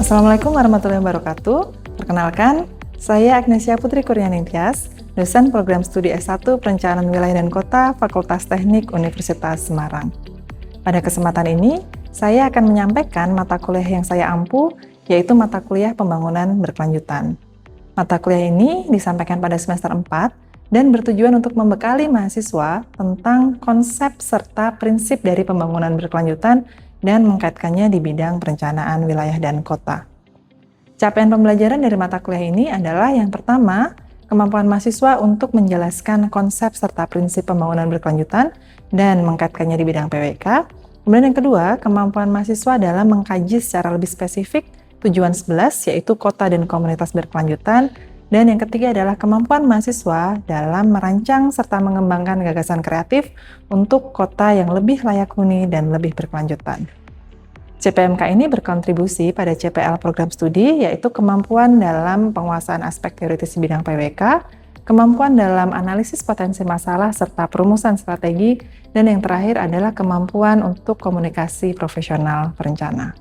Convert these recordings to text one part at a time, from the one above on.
Assalamualaikum warahmatullahi wabarakatuh. Perkenalkan, saya Agnesia Putri Kurniani Tias, dosen program studi S1 Perencanaan Wilayah dan Kota Fakultas Teknik Universitas Semarang. Pada kesempatan ini, saya akan menyampaikan mata kuliah yang saya ampu, yaitu mata kuliah Pembangunan Berkelanjutan. Mata kuliah ini disampaikan pada semester 4 dan bertujuan untuk membekali mahasiswa tentang konsep serta prinsip dari pembangunan berkelanjutan dan mengkaitkannya di bidang perencanaan wilayah dan kota. Capaian pembelajaran dari mata kuliah ini adalah yang pertama, kemampuan mahasiswa untuk menjelaskan konsep serta prinsip pembangunan berkelanjutan dan mengkaitkannya di bidang PWK. Kemudian yang kedua, kemampuan mahasiswa dalam mengkaji secara lebih spesifik tujuan 11, yaitu kota dan komunitas berkelanjutan. Dan yang ketiga adalah kemampuan mahasiswa dalam merancang serta mengembangkan gagasan kreatif untuk kota yang lebih layak huni dan lebih berkelanjutan. CPMK ini berkontribusi pada CPL program studi, yaitu kemampuan dalam penguasaan aspek teoritis di bidang PWK, kemampuan dalam analisis potensi masalah serta perumusan strategi, dan yang terakhir adalah kemampuan untuk komunikasi profesional perencana.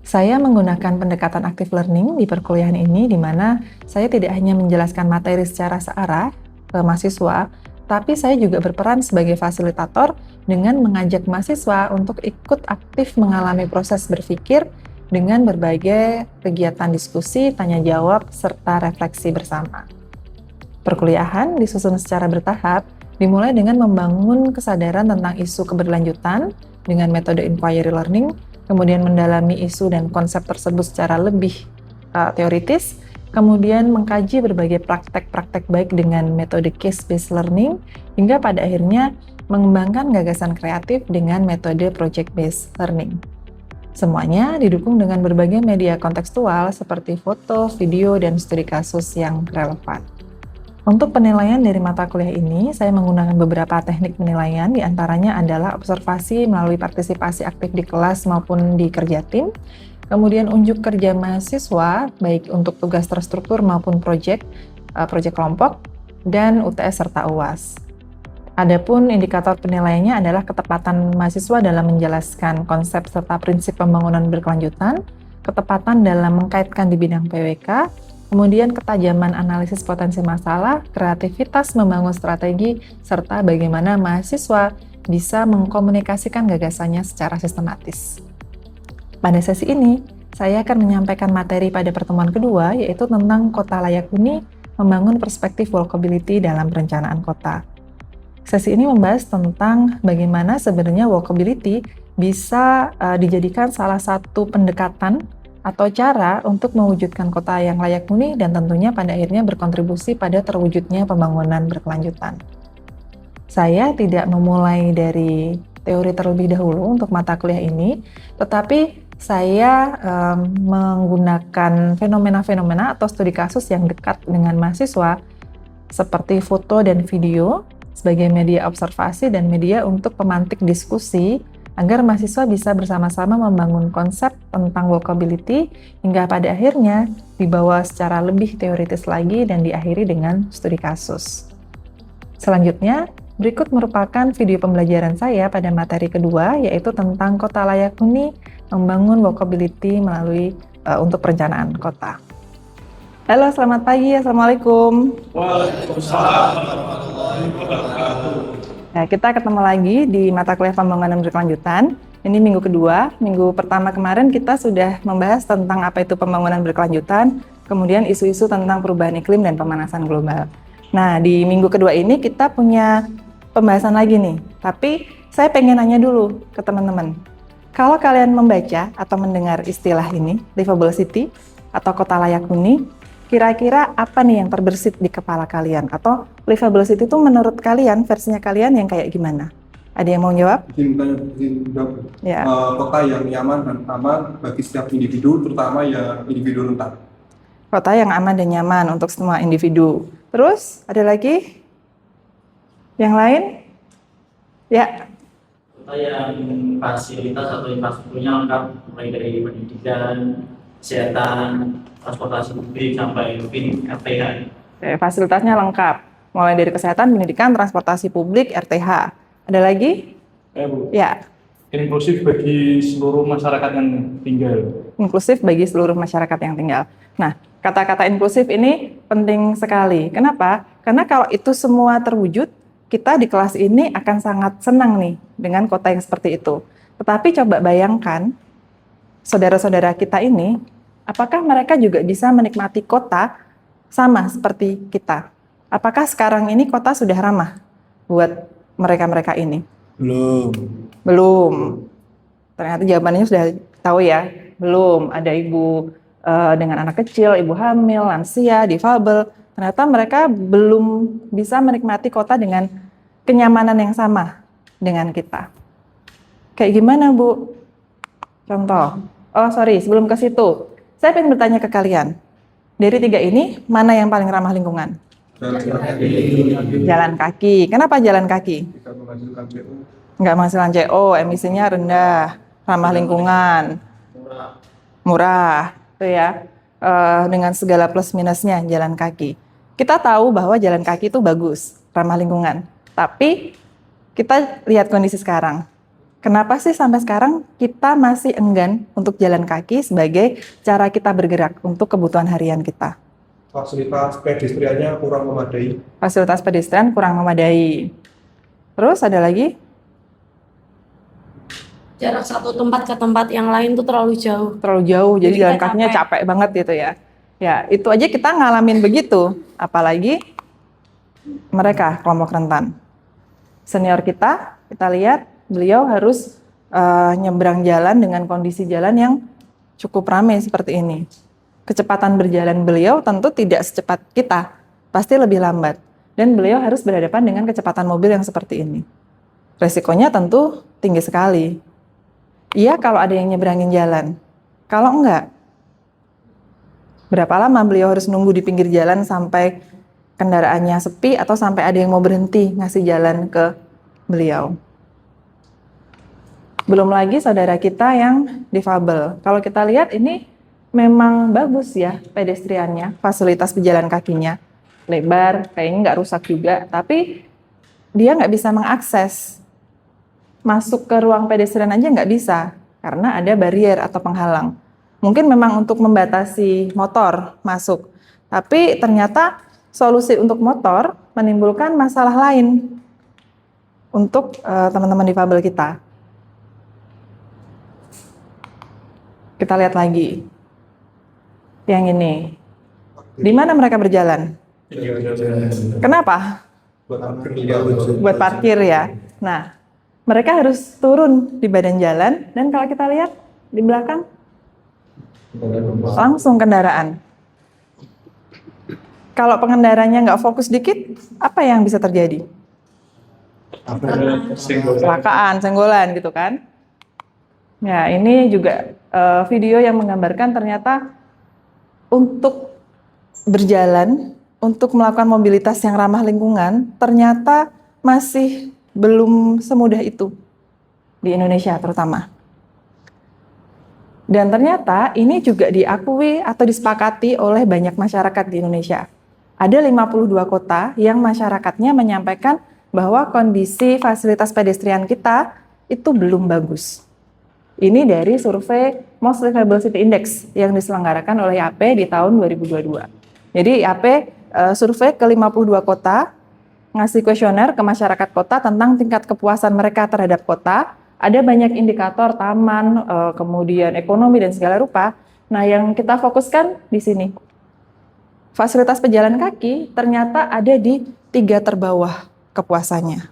Saya menggunakan pendekatan active learning di perkuliahan ini, di mana saya tidak hanya menjelaskan materi secara searah ke mahasiswa, tapi saya juga berperan sebagai fasilitator dengan mengajak mahasiswa untuk ikut aktif mengalami proses berpikir dengan berbagai kegiatan diskusi, tanya jawab, serta refleksi bersama. Perkuliahan disusun secara bertahap, dimulai dengan membangun kesadaran tentang isu keberlanjutan dengan metode inquiry learning, kemudian mendalami isu dan konsep tersebut secara lebih teoritis, kemudian mengkaji berbagai praktek-praktek baik dengan metode case-based learning, hingga pada akhirnya mengembangkan gagasan kreatif dengan metode project-based learning. Semuanya didukung dengan berbagai media kontekstual seperti foto, video, dan studi kasus yang relevan. Untuk penilaian dari mata kuliah ini, saya menggunakan beberapa teknik penilaian, diantaranya adalah observasi melalui partisipasi aktif di kelas maupun di kerja tim, kemudian unjuk kerja mahasiswa, baik untuk tugas terstruktur maupun proyek kelompok, dan UTS serta UAS. Adapun indikator penilaiannya adalah ketepatan mahasiswa dalam menjelaskan konsep serta prinsip pembangunan berkelanjutan, ketepatan dalam mengkaitkan di bidang PWK, kemudian ketajaman analisis potensi masalah, kreativitas membangun strategi, serta bagaimana mahasiswa bisa mengkomunikasikan gagasannya secara sistematis. Pada sesi ini, saya akan menyampaikan materi pada pertemuan kedua, yaitu tentang kota layak huni, membangun perspektif walkability dalam perencanaan kota. Sesi ini membahas tentang bagaimana sebenarnya walkability bisa dijadikan salah satu pendekatan atau cara untuk mewujudkan kota yang layak huni dan tentunya pada akhirnya berkontribusi pada terwujudnya pembangunan berkelanjutan. Saya tidak memulai dari teori terlebih dahulu untuk mata kuliah ini, tetapi saya menggunakan fenomena-fenomena atau studi kasus yang dekat dengan mahasiswa seperti foto dan video sebagai media observasi dan media untuk pemantik diskusi agar mahasiswa bisa bersama-sama membangun konsep tentang walkability hingga pada akhirnya dibawa secara lebih teoritis lagi dan diakhiri dengan studi kasus. Selanjutnya, berikut merupakan video pembelajaran saya pada materi kedua, yaitu tentang kota layak huni, membangun walkability melalui untuk perencanaan kota. Halo, selamat pagi. Assalamualaikum. Waalaikumsalam warahmatullahi wabarakatuh. Nah, kita ketemu lagi di mata kuliah pembangunan berkelanjutan. Ini minggu kedua. Minggu pertama kemarin kita sudah membahas tentang apa itu pembangunan berkelanjutan, kemudian isu-isu tentang perubahan iklim dan pemanasan global. Nah, di minggu kedua ini kita punya pembahasan lagi nih. Tapi saya pengen nanya dulu ke teman-teman. Kalau kalian membaca atau mendengar istilah ini, livable city atau kota layak huni, kira-kira apa nih yang terbersit di kepala kalian? Atau livable city itu menurut kalian, versinya kalian yang kayak gimana? Ada yang mau jawab? Ya. Kota yang nyaman dan aman bagi setiap individu, terutama ya individu rentan. Kota yang aman dan nyaman untuk semua individu. Terus, ada lagi? Yang lain? Ya. Kota yang fasilitas atau infrastrukturnya lengkap, mulai dari pendidikan, kesehatan, transportasi publik sampai RTH. Fasilitasnya lengkap, mulai dari kesehatan, pendidikan, transportasi publik, RTH. Ada lagi? Bu. Ya. inklusif bagi seluruh masyarakat yang tinggal. Inklusif bagi seluruh masyarakat yang tinggal. Nah, kata-kata inklusif ini penting sekali. Kenapa? Karena kalau itu semua terwujud, kita di kelas ini akan sangat senang nih dengan kota yang seperti itu. Tetapi coba bayangkan, saudara-saudara kita ini, apakah mereka juga bisa menikmati kota sama seperti kita? Apakah sekarang ini kota sudah ramah buat mereka-mereka ini? Belum. Ternyata jawabannya sudah tahu ya. Belum. Ada ibu dengan anak kecil, ibu hamil, lansia, difabel. Ternyata mereka belum bisa menikmati kota dengan kenyamanan yang sama dengan kita. Kayak gimana, Bu? Contoh. Oh, sorry, sebelum ke situ. Saya ingin bertanya ke kalian. Dari 3 ini, mana yang paling ramah lingkungan? Jalan kaki. Kenapa jalan kaki? Tidak menghasilkan CO. Nggak menghasilkan CO, emisinya rendah, ramah lingkungan, murah, itu ya. Dengan segala plus minusnya jalan kaki. Kita tahu bahwa jalan kaki itu bagus, ramah lingkungan. Tapi kita lihat kondisi sekarang. Kenapa sih sampai sekarang kita masih enggan untuk jalan kaki sebagai cara kita bergerak untuk kebutuhan harian kita? Fasilitas pedestriannya kurang memadai. Fasilitas pedestrian kurang memadai. Terus ada lagi? Jarak satu tempat ke tempat yang lain tuh terlalu jauh. Terlalu jauh, jadi Jadi jalan kita kakinya capek banget gitu ya. Ya, itu aja kita ngalamin begitu. Apalagi mereka, kelompok rentan. Senior kita lihat beliau harus nyebrang jalan dengan kondisi jalan yang cukup ramai seperti ini. Kecepatan berjalan beliau tentu tidak secepat kita, pasti lebih lambat. Dan beliau harus berhadapan dengan kecepatan mobil yang seperti ini. Resikonya tentu tinggi sekali. Iya kalau ada yang nyebrangin jalan. Kalau enggak, berapa lama beliau harus nunggu di pinggir jalan sampai kendaraannya sepi atau sampai ada yang mau berhenti ngasih jalan ke beliau. Belum lagi saudara kita yang difabel. Kalau kita lihat ini memang bagus ya pedestriannya, fasilitas pejalan kakinya. Lebar, kayaknya nggak rusak juga, tapi dia nggak bisa mengakses. Masuk ke ruang pedestrian aja nggak bisa, karena ada barrier atau penghalang. Mungkin memang untuk membatasi motor masuk, tapi ternyata solusi untuk motor menimbulkan masalah lain untuk teman-teman difabel kita. Kita lihat lagi. Yang ini. Di mana mereka berjalan? Kenapa? Buat parkir ya. Nah, mereka harus turun di badan jalan, dan kalau kita lihat di belakang, langsung kendaraan. Kalau pengendaranya nggak fokus dikit, apa yang bisa terjadi? Kecelakaan, senggolan gitu kan. Ya, ini juga video yang menggambarkan ternyata untuk berjalan, untuk melakukan mobilitas yang ramah lingkungan, ternyata masih belum semudah itu di Indonesia terutama. Dan ternyata ini juga diakui atau disepakati oleh banyak masyarakat di Indonesia. Ada 52 kota yang masyarakatnya menyampaikan bahwa kondisi fasilitas pedestrian kita itu belum bagus. Ini dari survei Most Livable City Index yang diselenggarakan oleh IAP di tahun 2022. Jadi IAP survei ke 52 kota, ngasih kuesioner ke masyarakat kota tentang tingkat kepuasan mereka terhadap kota. Ada banyak indikator taman, kemudian ekonomi dan segala rupa. Nah, yang kita fokuskan di sini. Fasilitas pejalan kaki ternyata ada di 3 terbawah kepuasannya.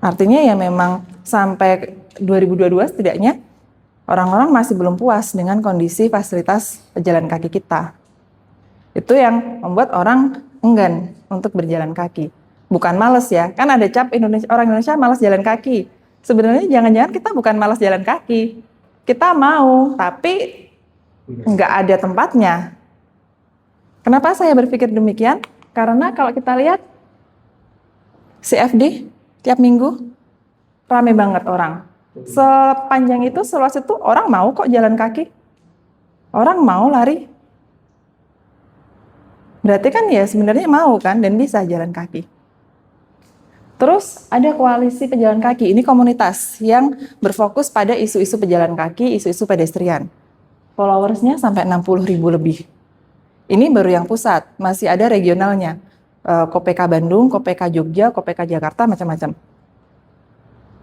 Artinya ya memang sampai 2022 setidaknya orang-orang masih belum puas dengan kondisi fasilitas pejalan kaki kita. Itu yang membuat orang enggan untuk berjalan kaki. Bukan malas ya, kan ada cap orang Indonesia malas jalan kaki. Sebenarnya jangan-jangan kita bukan malas jalan kaki. Kita mau, tapi nggak ada tempatnya. Kenapa saya berpikir demikian? Karena kalau kita lihat CFD tiap minggu rame banget orang. Sepanjang itu, seluas itu orang mau kok jalan kaki. Orang mau lari. Berarti kan ya sebenarnya mau kan dan bisa jalan kaki. Terus ada koalisi pejalan kaki, ini komunitas yang berfokus pada isu-isu pejalan kaki, isu-isu pedestrian. Followersnya sampai 60.000 lebih. Ini baru yang pusat, masih ada regionalnya. KPK Bandung, KPK Jogja, KPK Jakarta, macam-macam.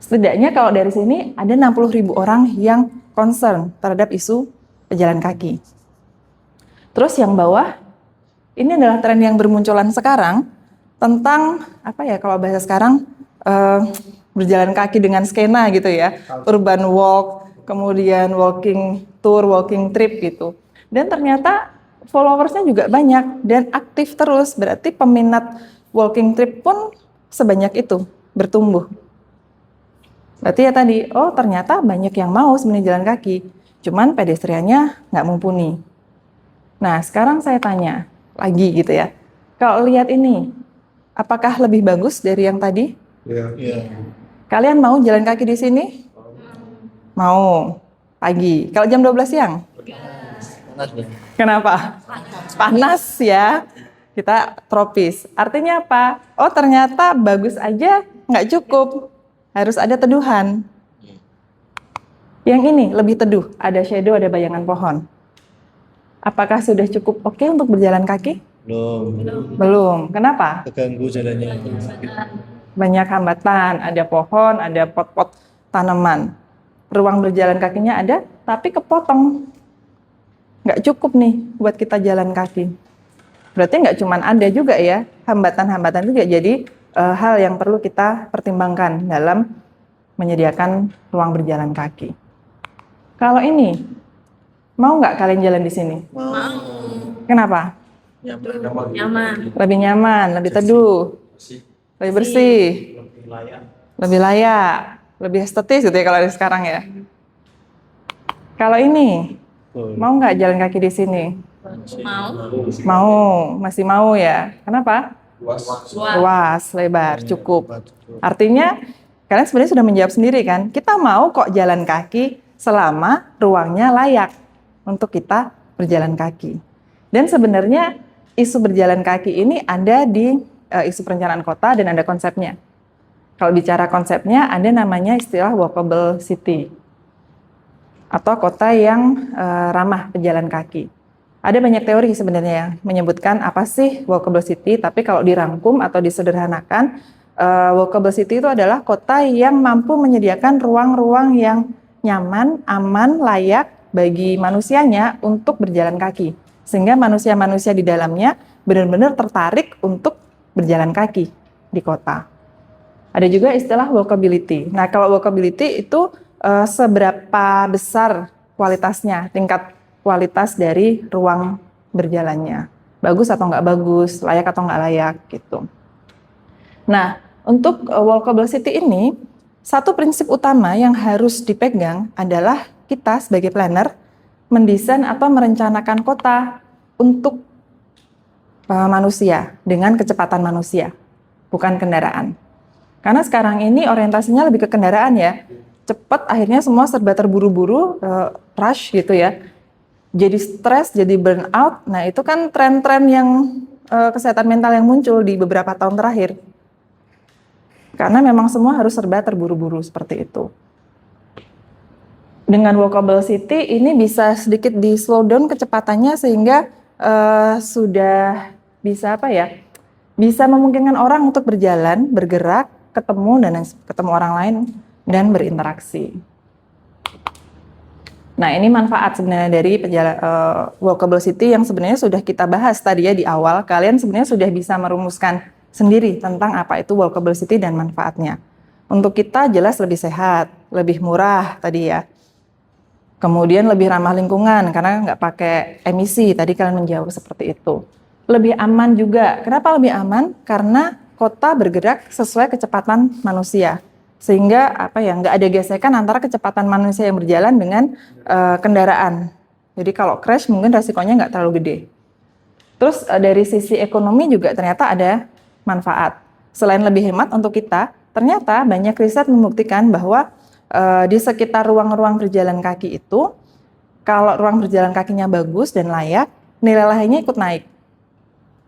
Setidaknya kalau dari sini ada 60.000 orang yang concern terhadap isu pejalan kaki. Terus yang bawah, ini adalah tren yang bermunculan sekarang tentang apa ya kalau bahasa sekarang berjalan kaki dengan skena gitu ya, urban walk, kemudian walking tour, walking trip gitu. Dan ternyata followersnya juga banyak dan aktif terus, berarti peminat walking trip pun sebanyak itu bertumbuh. Berarti ya tadi, oh ternyata banyak yang mau sebenarnya jalan kaki, cuman pedestriannya nggak mumpuni. Nah sekarang saya tanya lagi gitu ya, kalau lihat ini, apakah lebih bagus dari yang tadi? Iya. Kalian mau jalan kaki di sini? Mau. Pagi. Kalau jam 12 siang? Kenapa? Panas ya. Kita tropis. Artinya apa? Oh ternyata bagus aja nggak cukup. Harus ada teduhan. Yang ini lebih teduh. Ada shadow, ada bayangan pohon. Apakah sudah cukup oke untuk berjalan kaki? Belum. Kenapa? Keganggu jalannya. Banyak hambatan, ada pohon, ada pot-pot tanaman. Ruang berjalan kakinya ada, tapi kepotong. Nggak cukup nih buat kita jalan kaki. Berarti nggak cuma ada juga ya, hambatan-hambatan juga jadi hal yang perlu kita pertimbangkan dalam menyediakan ruang berjalan kaki. Kalau ini, mau nggak kalian jalan di sini? Mau. Kenapa? Nyaman. Lebih nyaman, lebih teduh, lebih bersih, lebih layak, lebih estetis gitu ya kalau dari sekarang ya. Kalau ini, mau nggak jalan kaki di sini? Mau, masih mau ya. Kenapa? Luas, lebar, cukup. Artinya kalian sebenarnya sudah menjawab sendiri kan? Kita mau kok jalan kaki selama ruangnya layak untuk kita berjalan kaki. Dan sebenarnya isu berjalan kaki ini ada di isu perencanaan kota dan ada konsepnya. Kalau bicara konsepnya, ada namanya istilah walkable city atau kota yang ramah pejalan kaki. Ada banyak teori sebenarnya yang menyebutkan apa sih walkable city, tapi kalau dirangkum atau disederhanakan, walkable city itu adalah kota yang mampu menyediakan ruang-ruang yang nyaman, aman, layak bagi manusianya untuk berjalan kaki. Sehingga manusia-manusia di dalamnya benar-benar tertarik untuk berjalan kaki di kota. Ada juga istilah walkability. Nah, kalau walkability itu seberapa besar kualitasnya, tingkat kualitas dari ruang berjalannya. Bagus atau nggak bagus, layak atau nggak layak, gitu. Nah, untuk walkable city ini, satu prinsip utama yang harus dipegang adalah kita sebagai planner mendesain atau merencanakan kota untuk manusia dengan kecepatan manusia, bukan kendaraan. Karena sekarang ini orientasinya lebih ke kendaraan ya, cepat akhirnya semua serba terburu-buru, rush gitu ya. Jadi stres, jadi burnout. Nah itu kan tren-tren yang kesehatan mental yang muncul di beberapa tahun terakhir. Karena memang semua harus serba terburu-buru seperti itu. Dengan walkable city ini bisa sedikit di slow down kecepatannya sehingga sudah bisa apa ya? Bisa memungkinkan orang untuk berjalan, bergerak, ketemu orang lain dan berinteraksi. Nah, ini manfaat sebenarnya dari walkable city yang sebenarnya sudah kita bahas tadi ya di awal. Kalian sebenarnya sudah bisa merumuskan sendiri tentang apa itu walkable city dan manfaatnya. Untuk kita jelas lebih sehat, lebih murah tadi ya. Kemudian lebih ramah lingkungan karena nggak pakai emisi, tadi kalian menjawab seperti itu. Lebih aman juga. Kenapa lebih aman? Karena kota bergerak sesuai kecepatan manusia. Sehingga nggak ada gesekan antara kecepatan manusia yang berjalan dengan kendaraan. Jadi kalau crash mungkin resikonya nggak terlalu gede. Terus dari sisi ekonomi juga ternyata ada manfaat. Selain lebih hemat untuk kita, ternyata banyak riset membuktikan bahwa di sekitar ruang-ruang berjalan kaki itu, kalau ruang berjalan kakinya bagus dan layak, nilai lahirnya ikut naik.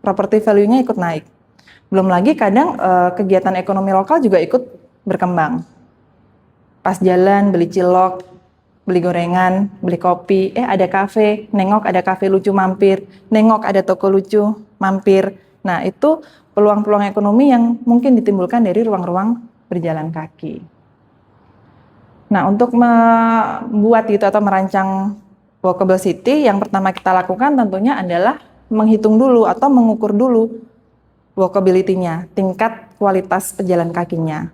Property value-nya ikut naik. Belum lagi kadang kegiatan ekonomi lokal juga ikut berkembang. Pas jalan beli cilok, beli gorengan, beli kopi, ada kafe, nengok ada kafe lucu mampir, nengok ada toko lucu mampir. Nah, itu peluang-peluang ekonomi yang mungkin ditimbulkan dari ruang-ruang berjalan kaki. Nah, untuk membuat gitu atau merancang walkable city, yang pertama kita lakukan tentunya adalah menghitung dulu atau mengukur dulu walkability-nya, tingkat kualitas pejalan kakinya.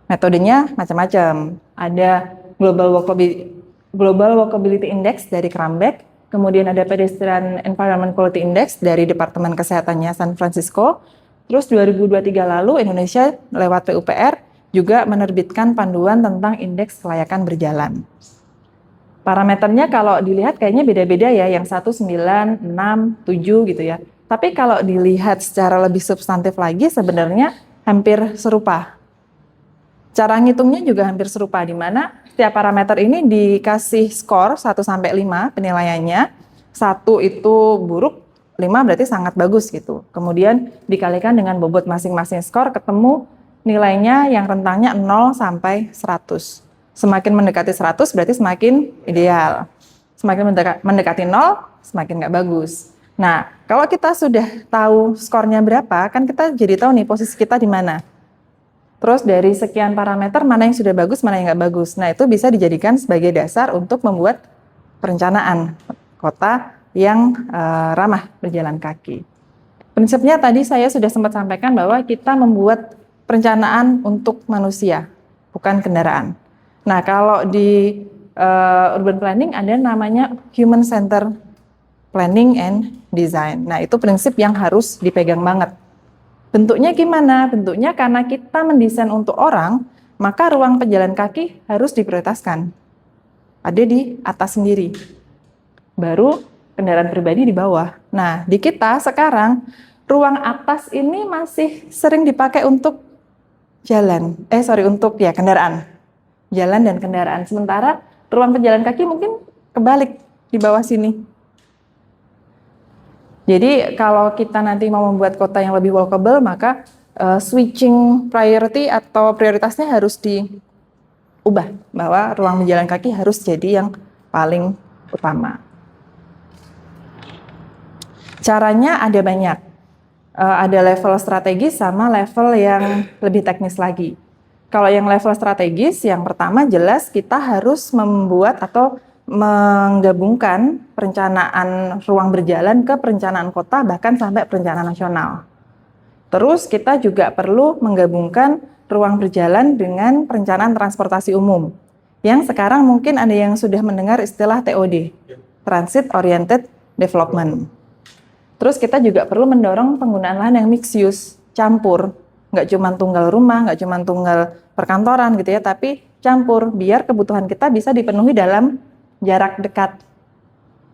Metodenya macam-macam. Ada Global Walkability Index dari Krambek, kemudian ada Pedestrian Environment Quality Index dari Departemen Kesehatannya San Francisco. Terus 2023 lalu Indonesia lewat PUPR juga menerbitkan panduan tentang indeks kelayakan berjalan. Parameternya kalau dilihat kayaknya beda-beda ya, yang 1, 9, 6, 7 gitu ya. Tapi kalau dilihat secara lebih substantif lagi sebenarnya hampir serupa. Cara ngitungnya juga hampir serupa, di mana setiap parameter ini dikasih skor 1 sampai 5 penilaiannya. 1 itu buruk, 5 berarti sangat bagus gitu. Kemudian dikalikan dengan bobot masing-masing skor, ketemu nilainya yang rentangnya 0 sampai 100. Semakin mendekati 100 berarti semakin ideal. Semakin mendekati 0, semakin nggak bagus. Nah, kalau kita sudah tahu skornya berapa, kan kita jadi tahu nih posisi kita di mana. Terus dari sekian parameter, mana yang sudah bagus, mana yang nggak bagus. Nah, itu bisa dijadikan sebagai dasar untuk membuat perencanaan kota yang ramah berjalan kaki. Prinsipnya tadi saya sudah sempat sampaikan bahwa kita membuat perencanaan untuk manusia, bukan kendaraan. Nah, kalau di urban planning ada namanya human center planning and design. Nah, itu prinsip yang harus dipegang banget. Bentuknya gimana? Bentuknya karena kita mendesain untuk orang, maka ruang pejalan kaki harus diprioritaskan. Ada di atas sendiri. Baru kendaraan pribadi di bawah. Nah, di kita sekarang ruang atas ini masih sering dipakai untuk untuk kendaraan. Jalan dan kendaraan. Sementara ruang pejalan kaki mungkin kebalik di bawah sini. Jadi kalau kita nanti mau membuat kota yang lebih walkable, maka switching priority atau prioritasnya harus diubah, bahwa ruang pejalan kaki harus jadi yang paling utama. Caranya ada banyak. Ada level strategis sama level yang lebih teknis lagi. Kalau yang level strategis, yang pertama jelas kita harus membuat atau menggabungkan perencanaan ruang berjalan ke perencanaan kota, bahkan sampai perencanaan nasional. Terus kita juga perlu menggabungkan ruang berjalan dengan perencanaan transportasi umum, yang sekarang mungkin ada yang sudah mendengar istilah TOD, Transit Oriented Development. Terus kita juga perlu mendorong penggunaan lahan yang mixed use, campur. Nggak cuma tunggal rumah, nggak cuma tunggal perkantoran gitu ya, tapi campur biar kebutuhan kita bisa dipenuhi dalam jarak dekat.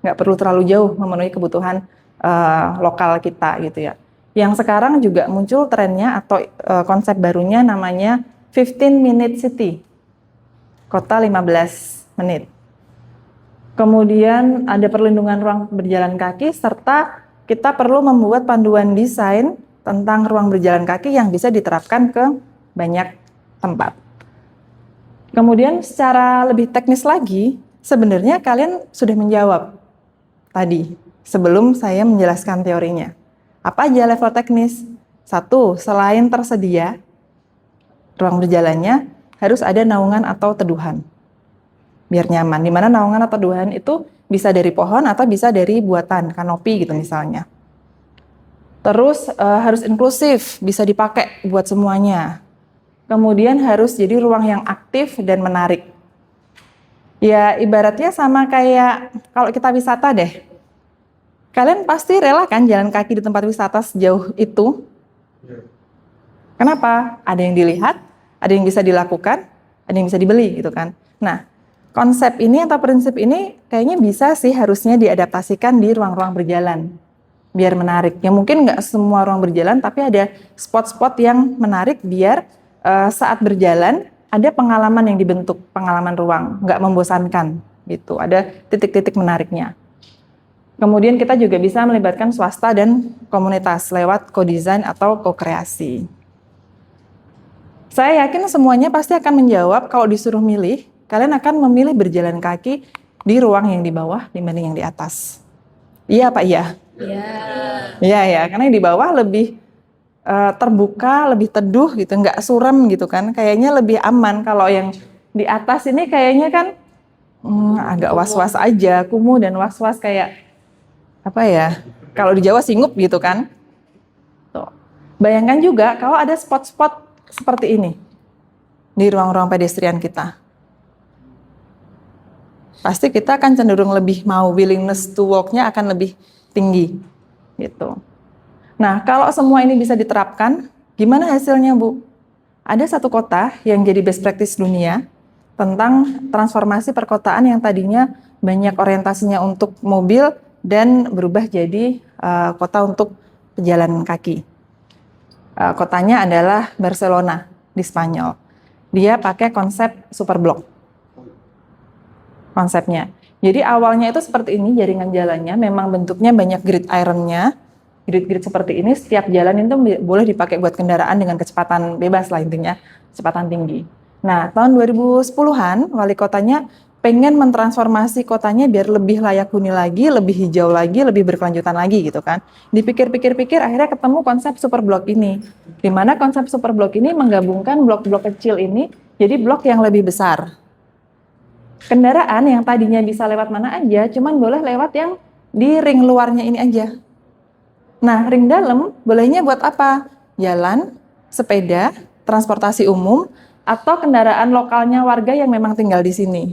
Nggak perlu terlalu jauh memenuhi kebutuhan lokal kita gitu ya. Yang sekarang juga muncul trennya atau konsep barunya namanya 15-minute city. Kota 15 menit. Kemudian ada perlindungan ruang berjalan kaki serta kita perlu membuat panduan desain tentang ruang berjalan kaki yang bisa diterapkan ke banyak tempat. Kemudian secara lebih teknis lagi, sebenarnya kalian sudah menjawab tadi sebelum saya menjelaskan teorinya. Apa aja level teknis? 1, selain tersedia ruang berjalannya, harus ada naungan atau teduhan. Biar nyaman. Di mana naungan atau teduhan itu bisa dari pohon atau bisa dari buatan, kanopi gitu misalnya. Terus harus inklusif, bisa dipakai buat semuanya. Kemudian harus jadi ruang yang aktif dan menarik. Ya ibaratnya sama kayak kalau kita wisata deh. Kalian pasti rela kan jalan kaki di tempat wisata sejauh itu? Kenapa? Ada yang dilihat, ada yang bisa dilakukan, ada yang bisa dibeli gitu kan. Nah, konsep ini atau prinsip ini kayaknya bisa sih harusnya diadaptasikan di ruang-ruang berjalan biar menarik. Ya mungkin nggak semua ruang berjalan, tapi ada spot-spot yang menarik biar saat berjalan ada pengalaman yang dibentuk, pengalaman ruang, nggak membosankan gitu. Ada titik-titik menariknya. Kemudian kita juga bisa melibatkan swasta dan komunitas lewat co-design atau co-kreasi. Saya yakin semuanya pasti akan menjawab kalau disuruh milih, kalian akan memilih berjalan kaki di ruang yang di bawah dibanding yang di atas. Iya apa iya? Iya. Iya ya, karena yang di bawah lebih terbuka, lebih teduh gitu, nggak suram gitu kan. Kayaknya lebih aman. Kalau yang di atas ini kayaknya kan agak was-was aja, kumuh dan was-was kayak apa ya? Kalau di Jawa singup gitu kan. Tuh. Bayangkan juga kalau ada spot-spot seperti ini di ruang-ruang pedestrian kita. Pasti kita akan cenderung lebih mau willingness to walk-nya akan lebih tinggi gitu. Nah, kalau semua ini bisa diterapkan, gimana hasilnya, Bu? Ada satu kota yang jadi best practice dunia tentang transformasi perkotaan yang tadinya banyak orientasinya untuk mobil dan berubah jadi kota untuk pejalan kaki. Kotanya adalah Barcelona di Spanyol. Dia pakai konsep superblok. Konsepnya. Jadi awalnya itu seperti ini jaringan jalannya, memang bentuknya banyak grid iron-nya. Grid-grid seperti ini, setiap jalan itu boleh dipakai buat kendaraan dengan kecepatan bebas lah intinya, kecepatan tinggi. Nah, tahun 2010-an, wali kotanya pengen mentransformasi kotanya biar lebih layak huni lagi, lebih hijau lagi, lebih berkelanjutan lagi gitu kan. Dipikir-pikir-pikir, akhirnya ketemu konsep superblok ini. Di mana konsep superblok ini menggabungkan blok-blok kecil ini jadi blok yang lebih besar. Kendaraan yang tadinya bisa lewat mana aja, cuman boleh lewat yang di ring luarnya ini aja. Nah, ring dalam bolehnya buat apa? Jalan, sepeda, transportasi umum, atau kendaraan lokalnya warga yang memang tinggal di sini.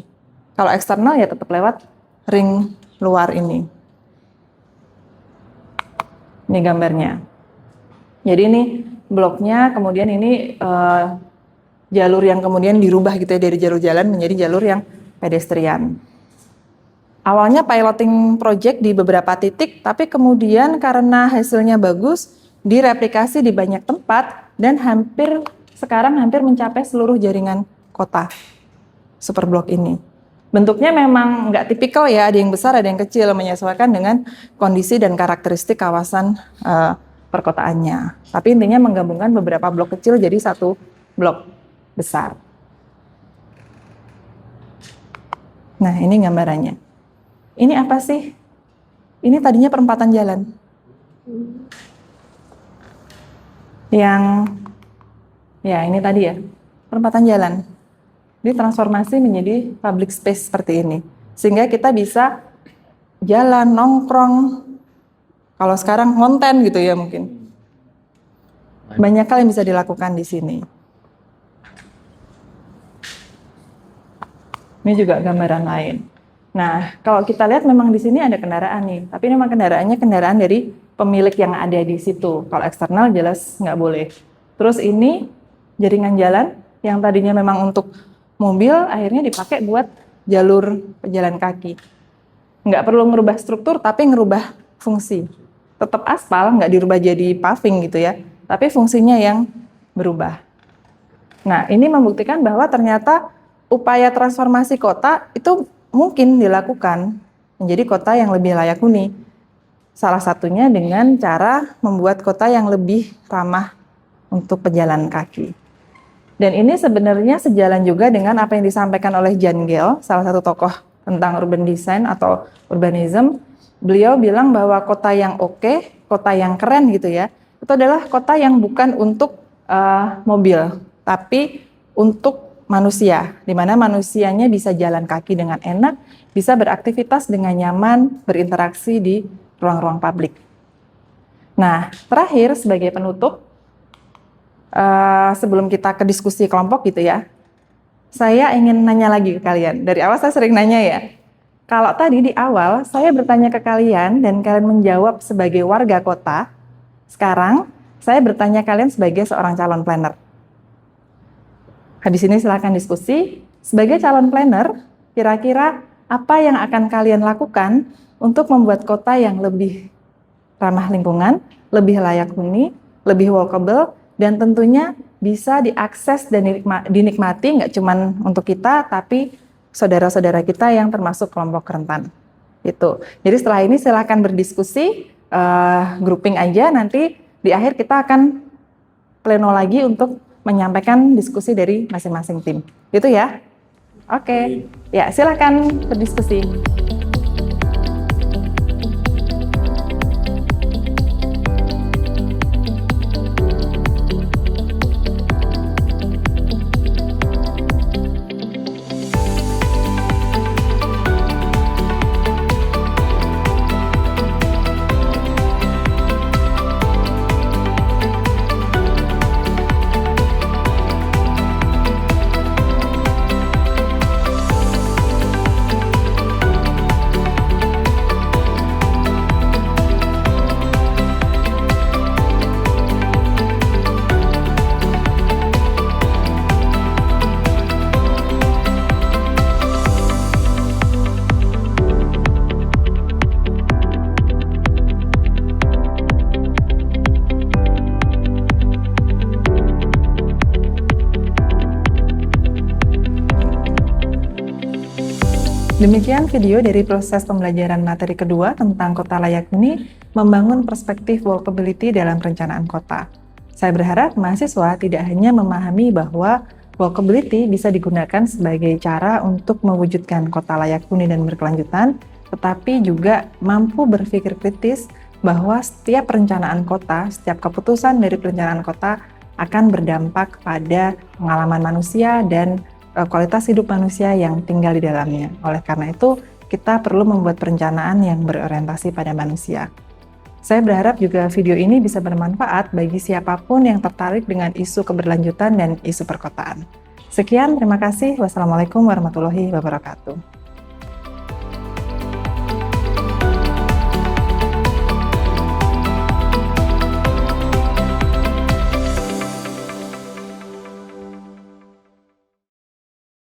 Kalau eksternal ya tetap lewat ring luar ini. Ini gambarnya. Jadi ini bloknya, kemudian ini jalur yang kemudian dirubah gitu ya dari jalur jalan menjadi jalur yang pedestrian. Awalnya piloting project di beberapa titik, tapi kemudian karena hasilnya bagus, direplikasi di banyak tempat dan sekarang hampir mencapai seluruh jaringan kota superblok ini. Bentuknya memang nggak tipikal ya, ada yang besar, ada yang kecil, menyesuaikan dengan kondisi dan karakteristik kawasan perkotaannya. Tapi intinya menggabungkan beberapa blok kecil jadi satu blok besar. Nah, ini gambarannya. Ini apa sih? Ini tadinya perempatan jalan. Yang, ya ini tadi ya, perempatan jalan. Ditransformasi menjadi public space seperti ini. Sehingga kita bisa jalan, nongkrong, kalau sekarang konten gitu ya mungkin. Banyak hal yang bisa dilakukan di sini. Ini juga gambaran lain. Nah, kalau kita lihat memang di sini ada kendaraan nih, tapi memang kendaraannya kendaraan dari pemilik yang ada di situ. Kalau eksternal jelas nggak boleh. Terus ini jaringan jalan yang tadinya memang untuk mobil, akhirnya dipakai buat jalur pejalan kaki. Nggak perlu ngerubah struktur, tapi ngerubah fungsi. Tetap aspal, nggak dirubah jadi paving gitu ya, tapi fungsinya yang berubah. Nah, ini membuktikan bahwa ternyata upaya transformasi kota itu mungkin dilakukan menjadi kota yang lebih layak huni. Salah satunya dengan cara membuat kota yang lebih ramah untuk pejalan kaki. Dan ini sebenarnya sejalan juga dengan apa yang disampaikan oleh Jan Gehl, salah satu tokoh tentang urban design atau urbanism. Beliau bilang bahwa kota yang oke, kota yang keren gitu ya, itu adalah kota yang bukan untuk mobil, tapi untuk manusia, di mana manusianya bisa jalan kaki dengan enak, bisa beraktivitas dengan nyaman, berinteraksi di ruang-ruang publik. Nah, terakhir sebagai penutup, sebelum kita ke diskusi kelompok gitu ya, saya ingin nanya lagi ke kalian. Dari awal saya sering nanya ya, kalau tadi di awal saya bertanya ke kalian dan kalian menjawab sebagai warga kota, sekarang saya bertanya kalian sebagai seorang calon planner. Habis ini silakan diskusi. Sebagai calon planner, kira-kira apa yang akan kalian lakukan untuk membuat kota yang lebih ramah lingkungan, lebih layak huni, lebih walkable, dan tentunya bisa diakses dan dinikmati nggak cuma untuk kita, tapi saudara-saudara kita yang termasuk kelompok rentan. Gitu. Jadi setelah ini silakan berdiskusi, grouping aja, nanti di akhir kita akan pleno lagi untuk menyampaikan diskusi dari masing-masing tim. Gitu ya? Oke. Ya, silakan berdiskusi. Demikian video dari proses pembelajaran materi kedua tentang kota layak huni, membangun perspektif walkability dalam perencanaan kota. Saya berharap mahasiswa tidak hanya memahami bahwa walkability bisa digunakan sebagai cara untuk mewujudkan kota layak huni dan berkelanjutan, tetapi juga mampu berpikir kritis bahwa setiap perencanaan kota, setiap keputusan dari perencanaan kota akan berdampak pada pengalaman manusia dan kualitas hidup manusia yang tinggal di dalamnya. Oleh karena itu, kita perlu membuat perencanaan yang berorientasi pada manusia. Saya berharap juga video ini bisa bermanfaat bagi siapapun yang tertarik dengan isu keberlanjutan dan isu perkotaan. Sekian, terima kasih. Wassalamualaikum warahmatullahi wabarakatuh.